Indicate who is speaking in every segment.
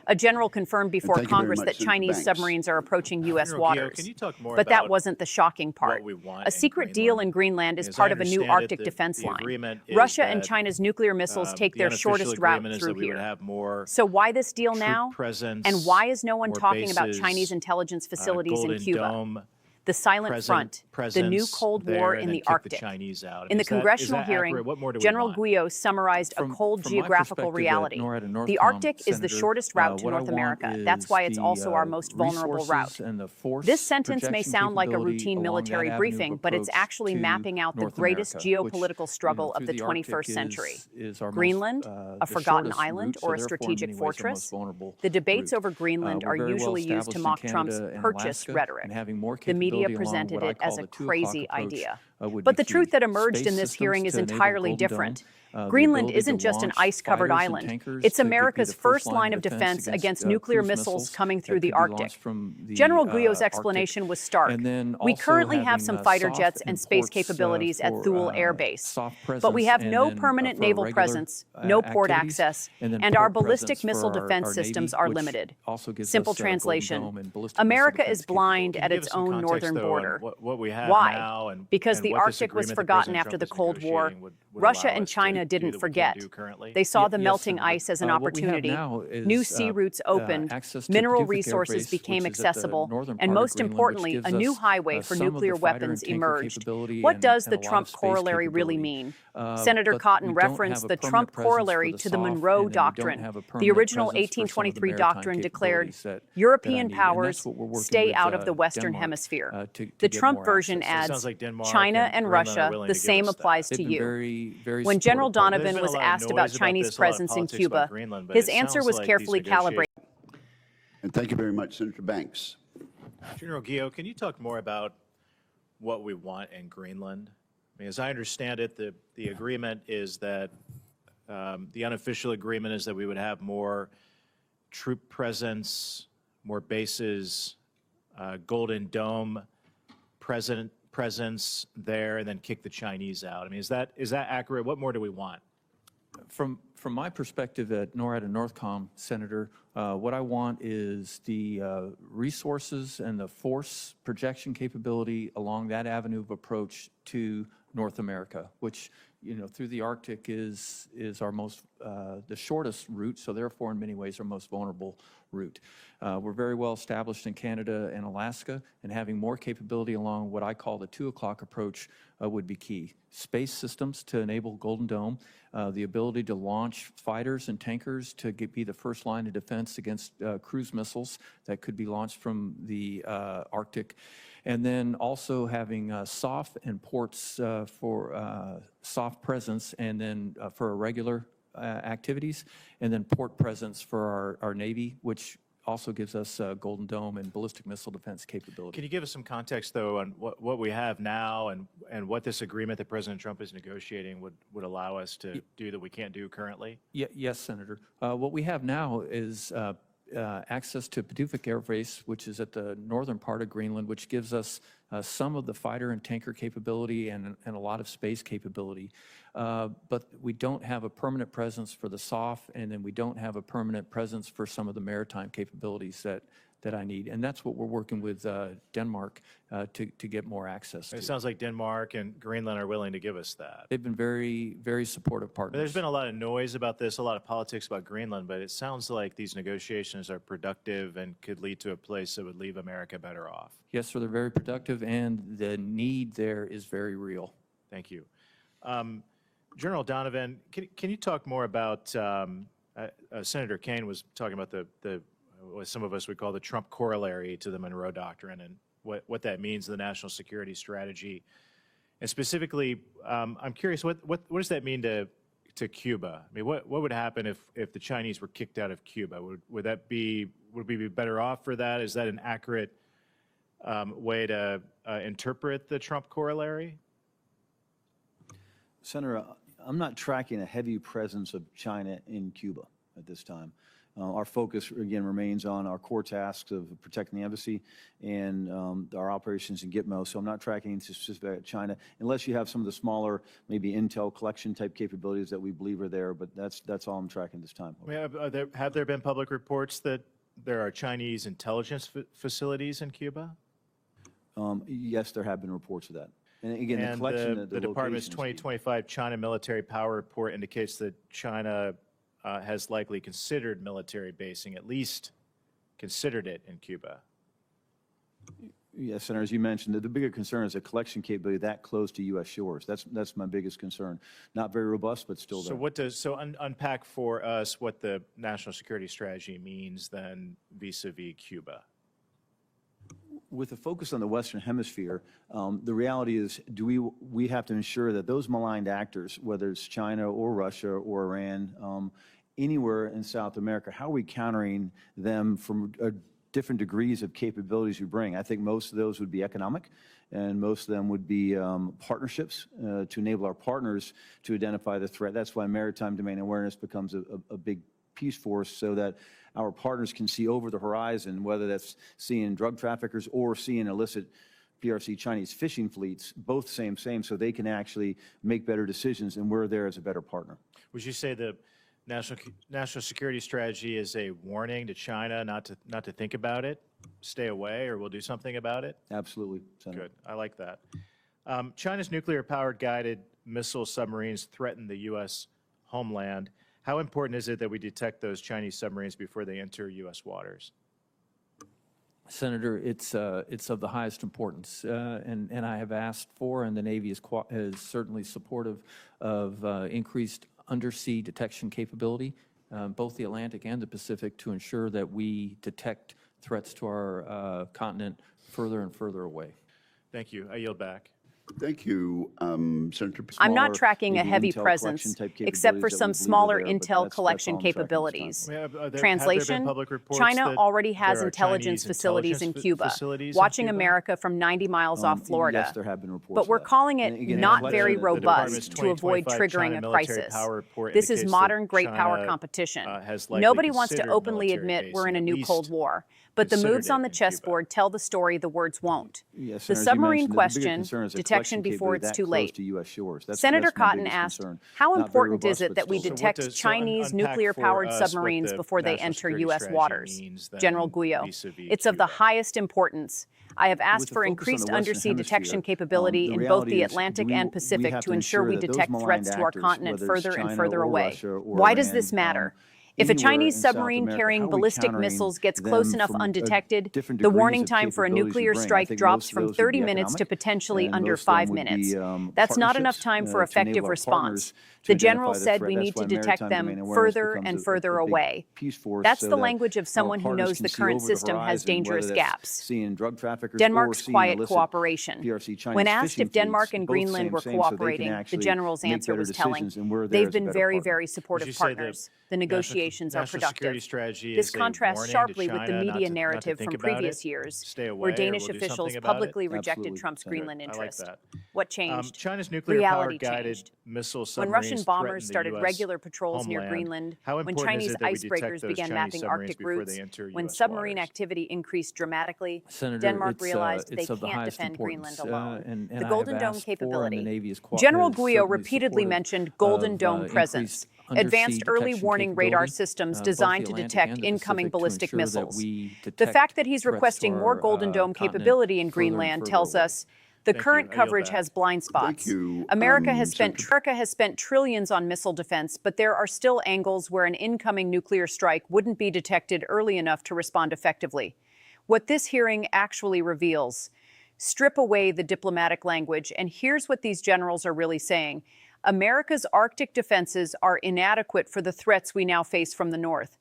Speaker 1: A general confirmed before
Speaker 2: thank you very
Speaker 1: Congress
Speaker 2: much,
Speaker 1: that
Speaker 2: Senator
Speaker 1: Chinese
Speaker 2: Banks.
Speaker 1: submarines are approaching U.S.
Speaker 3: General Guio,
Speaker 1: waters.
Speaker 3: can you talk more
Speaker 1: But that
Speaker 3: about
Speaker 1: wasn't the shocking part.
Speaker 3: what we want
Speaker 1: A secret deal in Greenland is part of a new Arctic defense line. Russia and China's nuclear missiles take their shortest route through here. So why this deal now? And why is no one talking about Chinese intelligence facilities in Cuba? The silent front, the new Cold War in the Arctic. In the congressional hearing, General Guio summarized a cold geographical reality. The Arctic is the shortest route to North America. That's why it's also our most vulnerable route. This sentence may sound like a routine military briefing, but it's actually mapping out the greatest geopolitical struggle of the 21st century. Greenland, a forgotten island or a strategic fortress? The debates over Greenland are usually used to mock Trump's purchase rhetoric. The media presented it as a crazy idea. But the truth that emerged in this hearing is entirely different. Greenland isn't just an ice-covered island. It's America's first line of defense against nuclear missiles coming through the Arctic. General Guio's explanation was stark. We currently have some fighter jets and space capabilities at Thule Air Base, but we have no permanent naval presence, no port access, and our ballistic missile defense systems are limited. Simple translation, America is blind at its own northern border. Why? Because the Arctic was forgotten after the Cold War. Russia and China didn't forget. They saw the melting ice as an opportunity. New sea routes opened, mineral resources became accessible, and most importantly, a new highway for nuclear weapons emerged. What does the Trump corollary really mean? Senator Cotton referenced the Trump corollary to the Monroe Doctrine. The original 1823 doctrine declared, European powers stay out of the Western Hemisphere. The Trump version adds, China and Russia, the same applies to you. When General Donovan was asked about Chinese presence in Cuba, his answer was carefully calibrated.
Speaker 2: And thank you very much, Senator Banks.
Speaker 3: General Guio, can you talk more about what we want in Greenland? I mean, as I understand it, the agreement is that the unofficial agreement is that we would have more troop presence, more bases, Golden Dome presence there, and then kick the Chinese out. I mean, is that accurate? What more do we want?
Speaker 4: From my perspective at NORAD and NORTHCOM, Senator, what I want is the resources and the force projection capability along that avenue of approach to North America, which, through the Arctic is our most, the shortest route, so therefore in many ways our most vulnerable route. We're very well established in Canada and Alaska, and having more capability along what I call the 2 o'clock approach would be key. Space systems to enable Golden Dome, the ability to launch fighters and tankers to be the first line of defense against cruise missiles that could be launched from the Arctic, and then also having SOF and ports for soft presence, and then for irregular activities, and then port presence for our Navy, which also gives us Golden Dome and ballistic missile defense capability.
Speaker 3: Can you give us some context, though, on what we have now and what this agreement that President Trump is negotiating would allow us to do that we can't do currently?
Speaker 4: Yes, Senator. What we have now is access to Pacific Air Base, which is at the northern part of Greenland, which gives us some of the fighter and tanker capability and a lot of space capability. But we don't have a permanent presence for the SOF, and then we don't have a permanent presence for some of the maritime capabilities that I need. And that's what we're working with Denmark to get more access to.
Speaker 3: It sounds like Denmark and Greenland are willing to give us that.
Speaker 4: They've been very, very supportive partners.
Speaker 3: But there's been a lot of noise about this, a lot of politics about Greenland, but it sounds like these negotiations are productive and could lead to a place that would leave America better off.
Speaker 4: Yes, sir, they're very productive, and the need there is very real.
Speaker 3: Thank you. General Donovan, can you talk more about, Senator Kaine was talking about what some of us would call the Trump corollary to the Monroe Doctrine, and what that means to the national security strategy. And specifically, I'm curious, what does that mean to Cuba? I mean, what would happen if the Chinese were kicked out of Cuba? Would we be better off for that? Is that an accurate way to interpret the Trump corollary?
Speaker 5: Senator, I'm not tracking a heavy presence of China in Cuba at this time. Our focus, again, remains on our core tasks of protecting the embassy and our operations in Gitmo. So I'm not tracking into specific China, unless you have some of the smaller, maybe intel collection type capabilities that we believe are there. But that's all I'm tracking this time.
Speaker 3: Have there been public reports that there are Chinese intelligence facilities in Cuba?
Speaker 5: Yes, there have been reports of that. And again, the collection,
Speaker 3: the Department's 2025 China military power report indicates that China has likely considered military basing, at least considered it in Cuba.
Speaker 5: Yes, Senator, as you mentioned, the bigger concern is a collection capability that close to U.S. shores. That's my biggest concern. Not very robust, but still there.
Speaker 3: So unpack for us what the national security strategy means then vis-a-vis Cuba.
Speaker 5: With a focus on the Western Hemisphere, the reality is, we have to ensure that those maligned actors, whether it's China or Russia or Iran, anywhere in South America, how are we countering them from different degrees of capabilities we bring? I think most of those would be economic, and most of them would be partnerships to enable our partners to identify the threat. That's why maritime domain awareness becomes a big piece for us, so that our partners can see over the horizon, whether that's seeing drug traffickers or seeing illicit PRC Chinese fishing fleets, both same, so they can actually make better decisions, and we're there as a better partner.
Speaker 3: Would you say the national security strategy is a warning to China not to think about it, stay away, or we'll do something about it?
Speaker 5: Absolutely, Senator.
Speaker 3: Good. I like that. China's nuclear-powered guided missile submarines threaten the U.S. homeland. How important is it that we detect those Chinese submarines before they enter U.S. waters?
Speaker 4: Senator, it's of the highest importance, and I have asked for, and the Navy is certainly supportive of increased undersea detection capability, both the Atlantic and the Pacific, to ensure that we detect threats to our continent further and further away.
Speaker 3: Thank you. I yield back.
Speaker 2: Thank you, Senator.
Speaker 1: I'm not tracking a heavy presence, except for some smaller intel collection capabilities. Translation, China already has intelligence facilities in Cuba, watching America from 90 miles off Florida.
Speaker 5: Yes, there have been reports.
Speaker 1: But we're calling it not very robust to avoid triggering a crisis. This is modern great power competition. Nobody wants to openly admit we're in a new Cold War. But the moves on the chessboard tell the story the words won't.
Speaker 5: Yes,
Speaker 1: the submarine question, detection before it's too late. Senator Cotton asked, how important is it that we detect Chinese nuclear-powered submarines before they enter U.S. waters? General Guio, it's of the highest importance. I have asked for increased undersea detection capability in both the Atlantic and Pacific to ensure we detect threats to our continent further and further away. Why does this matter? If a Chinese submarine carrying ballistic missiles gets close enough undetected, the warning time for a nuclear strike drops from 30 minutes to potentially under 5 minutes. That's not enough time for effective response. The general said we need to detect them further and further away. That's the language of someone who knows the current system has dangerous gaps. Denmark's quiet cooperation. When asked if Denmark and Greenland were cooperating, the general's answer was telling. They've been very, very supportive partners. The negotiations are productive. This contrasts sharply with the media narrative from previous years, where Danish officials publicly rejected Trump's Greenland interest. What changed?
Speaker 3: China's
Speaker 1: Reality
Speaker 3: nuclear-powered
Speaker 1: changed.
Speaker 3: missile
Speaker 1: When Russian bombers
Speaker 3: threaten the
Speaker 1: started
Speaker 3: US
Speaker 1: regular patrols near
Speaker 3: homeland,
Speaker 1: Greenland,
Speaker 3: how
Speaker 1: when
Speaker 3: important is
Speaker 1: Chinese
Speaker 3: it that we detect
Speaker 1: icebreakers
Speaker 3: those
Speaker 1: began
Speaker 3: Chinese
Speaker 1: mapping
Speaker 3: submarines
Speaker 1: Arctic
Speaker 3: before
Speaker 1: routes,
Speaker 3: they enter
Speaker 1: when
Speaker 3: US
Speaker 1: submarine
Speaker 3: waters?
Speaker 1: activity increased dramatically,
Speaker 4: Senator,
Speaker 1: Denmark realized they
Speaker 4: it's of the
Speaker 1: can't
Speaker 4: highest
Speaker 1: defend Greenland
Speaker 4: importance,
Speaker 1: alone.
Speaker 4: and
Speaker 1: The
Speaker 4: I
Speaker 1: Golden
Speaker 4: have
Speaker 1: Dome
Speaker 4: asked for, and the
Speaker 1: capability.
Speaker 4: Navy is
Speaker 1: General
Speaker 4: certainly
Speaker 1: Guio repeatedly
Speaker 4: supportive
Speaker 1: mentioned Golden
Speaker 4: of,
Speaker 1: Dome presence, advanced early
Speaker 4: detection
Speaker 1: warning radar
Speaker 4: capability,
Speaker 1: systems
Speaker 4: both
Speaker 1: designed
Speaker 4: the
Speaker 1: to
Speaker 4: Atlantic
Speaker 1: detect
Speaker 4: and the
Speaker 1: incoming
Speaker 4: Pacific, to
Speaker 1: ballistic
Speaker 4: ensure that
Speaker 1: missiles.
Speaker 4: we
Speaker 1: The
Speaker 4: detect
Speaker 1: fact that he's
Speaker 4: threats
Speaker 1: requesting
Speaker 4: to
Speaker 1: more
Speaker 4: our,
Speaker 1: Golden Dome
Speaker 4: continent
Speaker 1: capability in
Speaker 4: further and
Speaker 1: Greenland
Speaker 4: further
Speaker 1: tells
Speaker 4: away.
Speaker 1: us the
Speaker 3: Thank
Speaker 1: current
Speaker 3: you. I yield
Speaker 1: coverage
Speaker 3: back.
Speaker 1: has blind spots.
Speaker 2: Thank you,
Speaker 1: America has
Speaker 2: Senator.
Speaker 1: spent trillions on missile defense, but there are still angles where an incoming nuclear strike wouldn't be detected early enough to respond effectively. What this hearing actually reveals: strip away the diplomatic language, and here's what these generals are really saying. America's Arctic defenses are inadequate for the threats we now face from the north.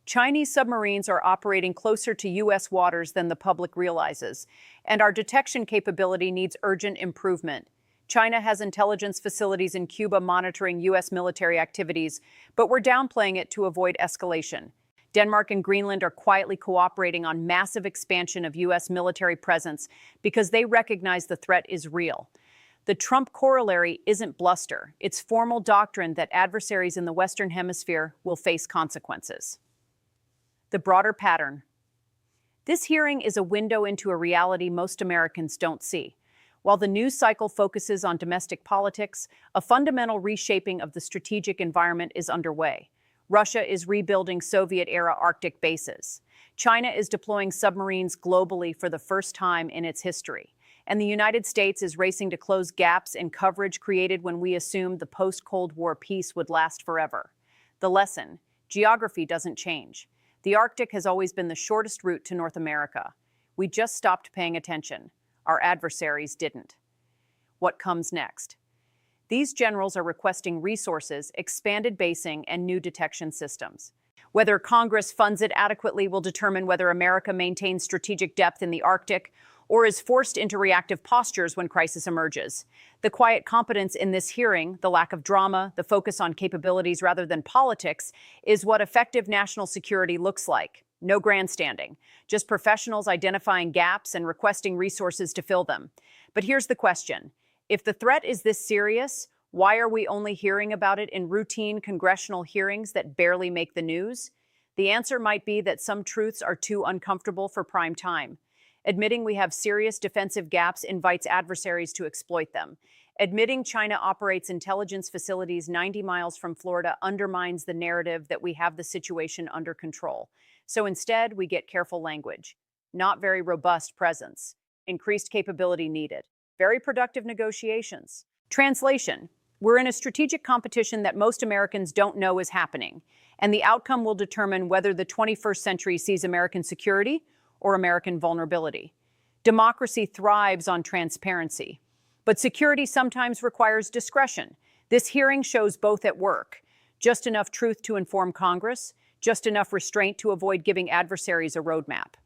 Speaker 1: Chinese submarines are operating closer to U.S. waters than the public realizes, and our detection capability needs urgent improvement. China has intelligence facilities in Cuba monitoring U.S. military activities, but we're downplaying it to avoid escalation. Denmark and Greenland are quietly cooperating on massive expansion of U.S. military presence because they recognize the threat is real. The Trump corollary isn't bluster. It's formal doctrine that adversaries in the Western Hemisphere will face consequences. The broader pattern. This hearing is a window into a reality most Americans don't see. While the news cycle focuses on domestic politics, a fundamental reshaping of the strategic environment is underway. Russia is rebuilding Soviet-era Arctic bases. China is deploying submarines globally for the first time in its history. And the United States is racing to close gaps in coverage created when we assumed the post-Cold War peace would last forever. The lesson: geography doesn't change. The Arctic has always been the shortest route to North America. We just stopped paying attention. Our adversaries didn't. What comes next? These generals are requesting resources, expanded basing, and new detection systems. Whether Congress funds it adequately will determine whether America maintains strategic depth in the Arctic or is forced into reactive postures when crisis emerges. The quiet competence in this hearing, the lack of drama, the focus on capabilities rather than politics, is what effective national security looks like. No grandstanding, just professionals identifying gaps and requesting resources to fill them. But here's the question. If the threat is this serious, why are we only hearing about it in routine congressional hearings that barely make the news? The answer might be that some truths are too uncomfortable for prime time. Admitting we have serious defensive gaps invites adversaries to exploit them. Admitting China operates intelligence facilities 90 miles from Florida undermines the narrative that we have the situation under control. So instead, we get careful language. Not very robust presence. Increased capability needed. Very productive negotiations. Translation: we're in a strategic competition that most Americans don't know is happening, and the outcome will determine whether the 21st century sees American security or American vulnerability. Democracy thrives on transparency, but security sometimes requires discretion. This hearing shows both at work. Just enough truth to inform Congress, just enough restraint to avoid giving adversaries a roadmap.